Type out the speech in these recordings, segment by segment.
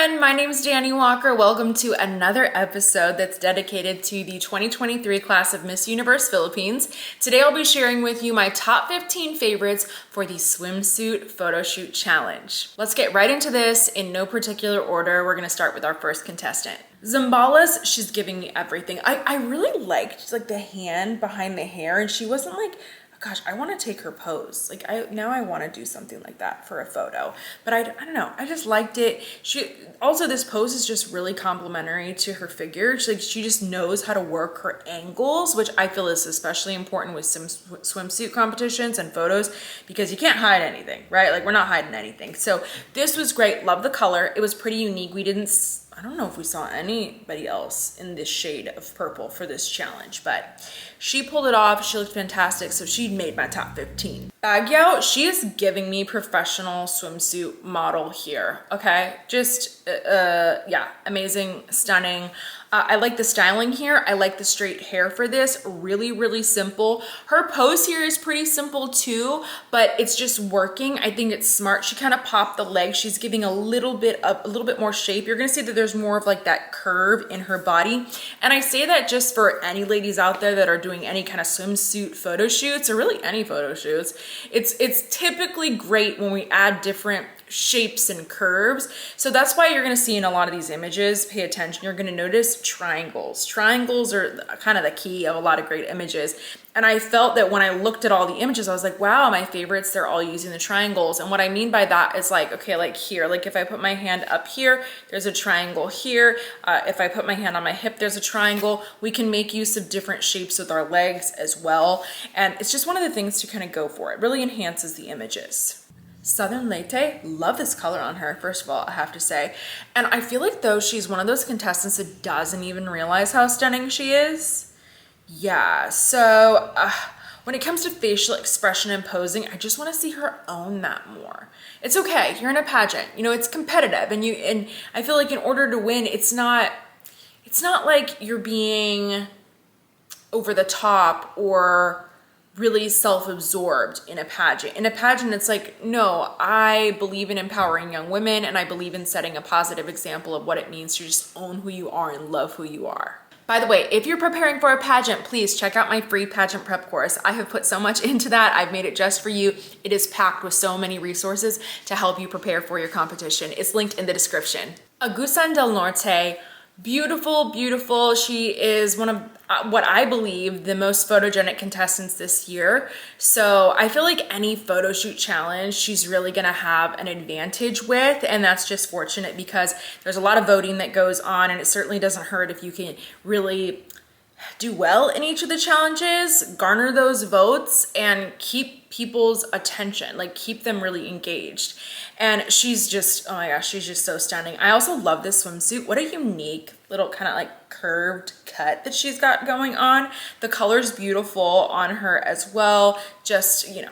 everyone, my name is Dani Walker. Welcome to another episode that's dedicated to the 2023 class of Miss Universe Philippines. Today I'll be sharing with you my top 15 favorites for the swimsuit photo shoot challenge. Let's get right into this in no particular order. We're gonna start with our first contestant. Zambala's, she's giving me everything. I really liked like the hand behind the hair, and she wasn't like, gosh, I want to take her pose. Like now I want to do something like that for a photo, but I don't know. I just liked it. She also, this pose is just really complimentary to her figure. She just knows how to work her angles, which I feel is especially important with some swimsuit competitions and photos, because you can't hide anything, right? Like we're not hiding anything. So this was great. Love the color. It was pretty unique. I don't know if we saw anybody else in this shade of purple for this challenge, but she pulled it off. She looked fantastic. So she made my top 15. Baguio, she is giving me professional swimsuit model here. Okay. Just, yeah, amazing, stunning. I like the styling here. I like the straight hair for this. Really, really simple. Her pose here is pretty simple too, but it's just working. I think it's smart. She kind of popped the leg. She's giving a little bit more shape. You're gonna see that there's more of like that curve in her body. And I say that just for any ladies out there that are doing any kind of swimsuit photo shoots, or really any photo shoots. It's typically great when we add different shapes and curves. So that's why you're going to see in a lot of these images, pay attention, you're going to notice triangles. Triangles are kind of the key of a lot of great images. And I felt that when I looked at all the images, I was like, wow, my favorites, they're all using the triangles. And what I mean by that is like, okay, like here, like if I put my hand up here, there's a triangle here. If I put my hand on my hip, there's a triangle. We can make use of different shapes with our legs as well. And it's just one of the things to kind of go for. It really enhances the images. Southern Latte, love this color on her, first of all, I have to say. And I feel like though she's one of those contestants that doesn't even realize how stunning she is. Yeah, so when it comes to facial expression and posing, I just want to see her own that more. It's okay, you're in a pageant, you know, it's competitive, and I feel like in order to win, it's not like you're being over the top or really self-absorbed in a pageant. In a pageant, it's like, no, I believe in empowering young women, and I believe in setting a positive example of what it means to just own who you are and love who you are. By the way, if you're preparing for a pageant, please check out my free pageant prep course. I have put so much into that. I've made it just for you. It is packed with so many resources to help you prepare for your competition. It's linked in the description. Agusan del Norte, beautiful, beautiful. She is one of what I believe the most photogenic contestants this year. So I feel like any photo shoot challenge, she's really gonna have an advantage with, and that's just fortunate because there's a lot of voting that goes on, and it certainly doesn't hurt if you can really do well in each of the challenges, garner those votes, and keep people's attention, like keep them really engaged. And she's just, oh my gosh, she's just so stunning. I also love this swimsuit. What a unique little kind of like curved cut that she's got going on. The color's beautiful on her as well. Just, you know,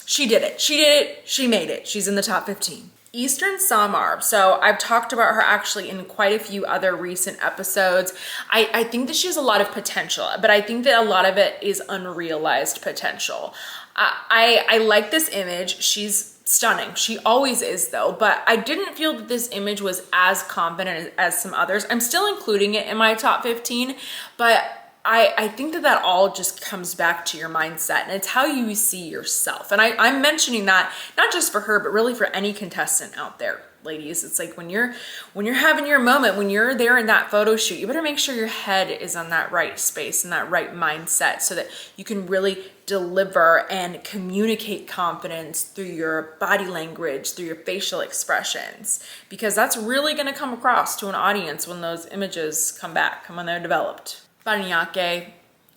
she did it. She did it. She made it. She's in the top 15. Eastern Samar. So I've talked about her actually in quite a few other recent episodes. I think that she has a lot of potential, but I think that a lot of it is unrealized potential. I like this image. She's stunning. She always is though, but I didn't feel that this image was as confident as some others. I'm still including it in my top 15, but I think that all just comes back to your mindset, and it's how you see yourself. And I'm mentioning that not just for her, but really for any contestant out there, ladies. It's like when you're having your moment, when you're there in that photo shoot, you better make sure your head is on that right space and that right mindset so that you can really deliver and communicate confidence through your body language, through your facial expressions, because that's really going to come across to an audience when those images come back and when they're developed. Paranaque,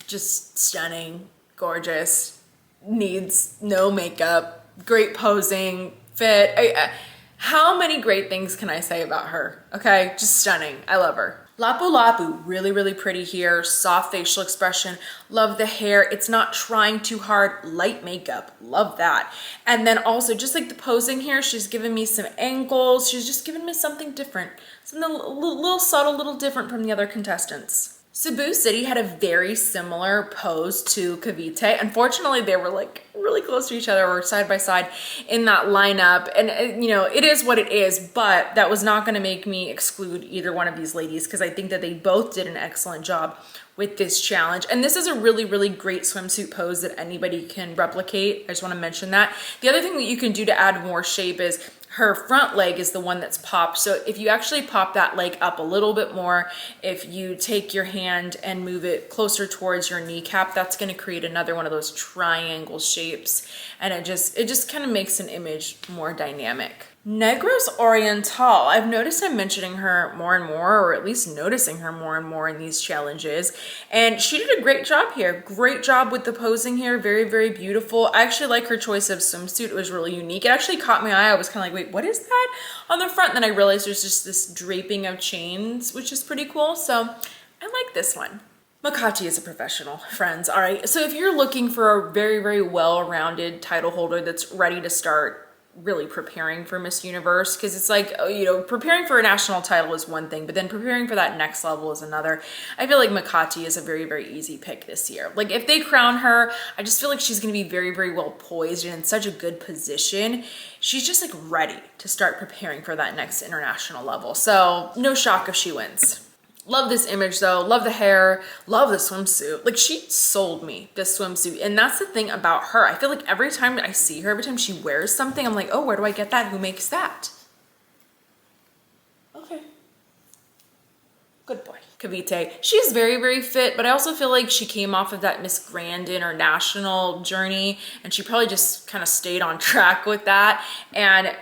just stunning, gorgeous, needs no makeup, great posing, fit. How many great things can I say about her? Okay, just stunning. I love her. Lapu-Lapu, really, really pretty here. Soft facial expression. Love the hair. It's not trying too hard. Light makeup. Love that. And then also, just like the posing here, she's giving me some angles. She's just giving me something different. Something a little subtle, a little different from the other contestants. Cebu City had a very similar pose to Cavite. Unfortunately, they were like really close to each other or side by side in that lineup. And you know, it is what it is, but that was not gonna make me exclude either one of these ladies because I think that they both did an excellent job with this challenge. And this is a really, really great swimsuit pose that anybody can replicate. I just wanna mention that. The other thing that you can do to add more shape is her front leg is the one that's popped. So if you actually pop that leg up a little bit more, if you take your hand and move it closer towards your kneecap, that's gonna create another one of those triangle shapes. And it just kind of makes an image more dynamic. Negros Oriental, I've noticed I'm mentioning her more and more, or at least noticing her more and more in these challenges. And she did a great job here. Great job with the posing here. Very, very beautiful. I actually like her choice of swimsuit. It was really unique. It actually caught my eye. I was kind of like, wait, what is that on the front? And then I realized there's just this draping of chains, which is pretty cool. So I like this one. Makati is a professional, friends. All right. So if you're looking for a very, very well-rounded title holder that's ready to start really preparing for Miss Universe, because it's like, you know, preparing for a national title is one thing, but then preparing for that next level is another. I feel like Makati is a very, very easy pick this year. Like if they crown her, I just feel like she's going to be very, very well poised and in such a good position. She's just like ready to start preparing for that next international level. So no shock if she wins. Love this image though, love the hair, love the swimsuit. Like she sold me this swimsuit. And that's the thing about her. I feel like every time I see her, every time she wears something, I'm like, oh, where do I get that? Who makes that? Okay. Good boy. Cavite, she's very, very fit, but I also feel like she came off of that Miss Grand International journey and she probably just kind of stayed on track with that. And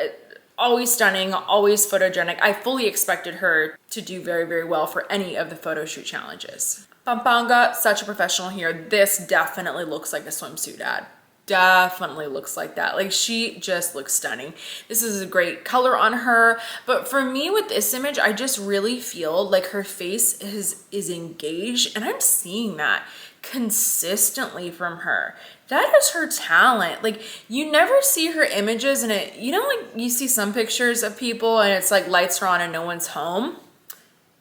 always stunning, always photogenic. I fully expected her to do very, very well for any of the photo shoot challenges. Pampanga, such a professional here. This definitely looks like a swimsuit ad. Definitely looks like that. Like she just looks stunning. This is a great color on her. But for me with this image, I just really feel like her face is engaged, and I'm seeing that consistently from her. That is her talent. Like you never see her images and it, you know, like you see some pictures of people and it's like lights are on and no one's home.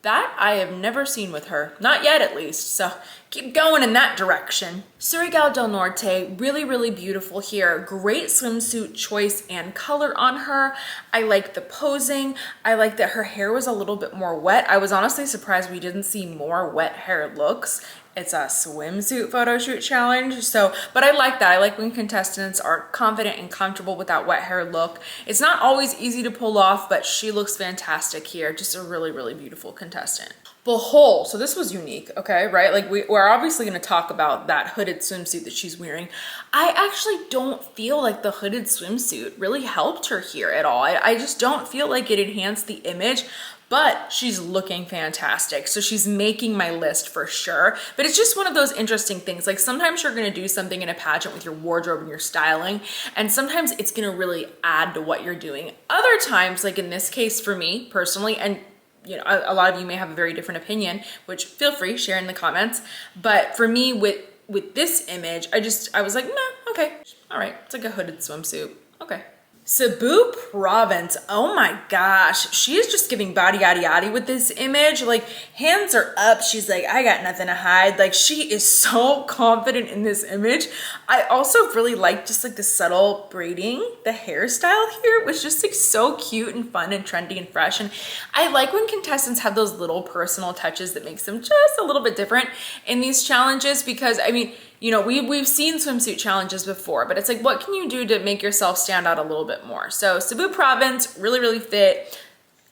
That I have never seen with her, not yet at least. So keep going in that direction. Surigao del Norte, really, really beautiful here. Great swimsuit choice and color on her. I like the posing. I like that her hair was a little bit more wet. I was honestly surprised we didn't see more wet hair looks. It's a swimsuit photo shoot challenge. So, but I like that. I like when contestants are confident and comfortable with that wet hair look. It's not always easy to pull off, but she looks fantastic here. Just a really, really beautiful contestant. Bohol, so this was unique, okay, right? Like we're obviously gonna talk about that hooded swimsuit that she's wearing. I actually don't feel like the hooded swimsuit really helped her here at all. I just don't feel like it enhanced the image. But she's looking fantastic. So she's making my list for sure. But it's just one of those interesting things. Like sometimes you're gonna do something in a pageant with your wardrobe and your styling, and sometimes it's gonna really add to what you're doing. Other times, like in this case for me personally, and you know, a lot of you may have a very different opinion, which feel free, share in the comments. But for me with this image, I was like, nah, okay, all right, it's like a hooded swimsuit, okay. Cebu Province, oh my gosh, she is just giving body yaddy yaddy with this image. Like hands are up, she's like, I got nothing to hide. Like she is so confident in this image. I also really like just like the subtle braiding. The hairstyle here was just like so cute and fun and trendy and fresh. And I like when contestants have those little personal touches that makes them just a little bit different in these challenges, because I mean, you know, we've seen swimsuit challenges before, but it's like, what can you do to make yourself stand out a little bit more? So Cebu Province, really, really fit.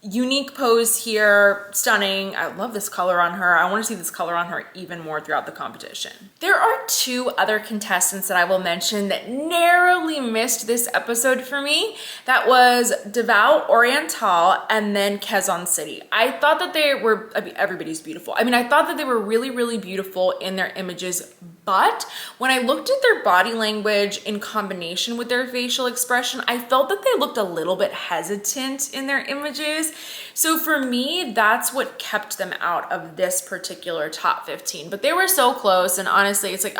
Unique pose here, stunning. I love this color on her. I want to see this color on her even more throughout the competition. There are two other contestants that I will mention that narrowly missed this episode for me. That was Davao Oriental and then Quezon City. I thought that they were, I mean, everybody's beautiful. I mean, I thought that they were really, really beautiful in their images, but when I looked at their body language in combination with their facial expression, I felt that they looked a little bit hesitant in their images. So for me, that's what kept them out of this particular top 15. But they were so close, and honestly, it's like,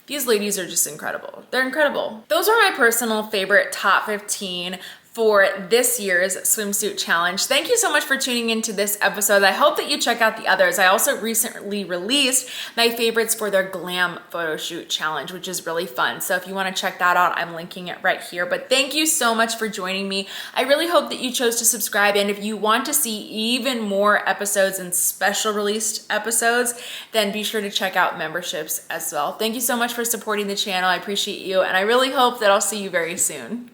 these ladies are just incredible. They're incredible. Those are my personal favorite top 15 for this year's swimsuit challenge. Thank you so much for tuning into this episode. I hope that you check out the others. I also recently released my favorites for their glam photo shoot challenge, which is really fun. So if you want to check that out, I'm linking it right here. But thank you so much for joining me. I really hope that you chose to subscribe. And if you want to see even more episodes and special released episodes, then be sure to check out memberships as well. Thank you so much for supporting the channel. I appreciate you. And I really hope that I'll see you very soon.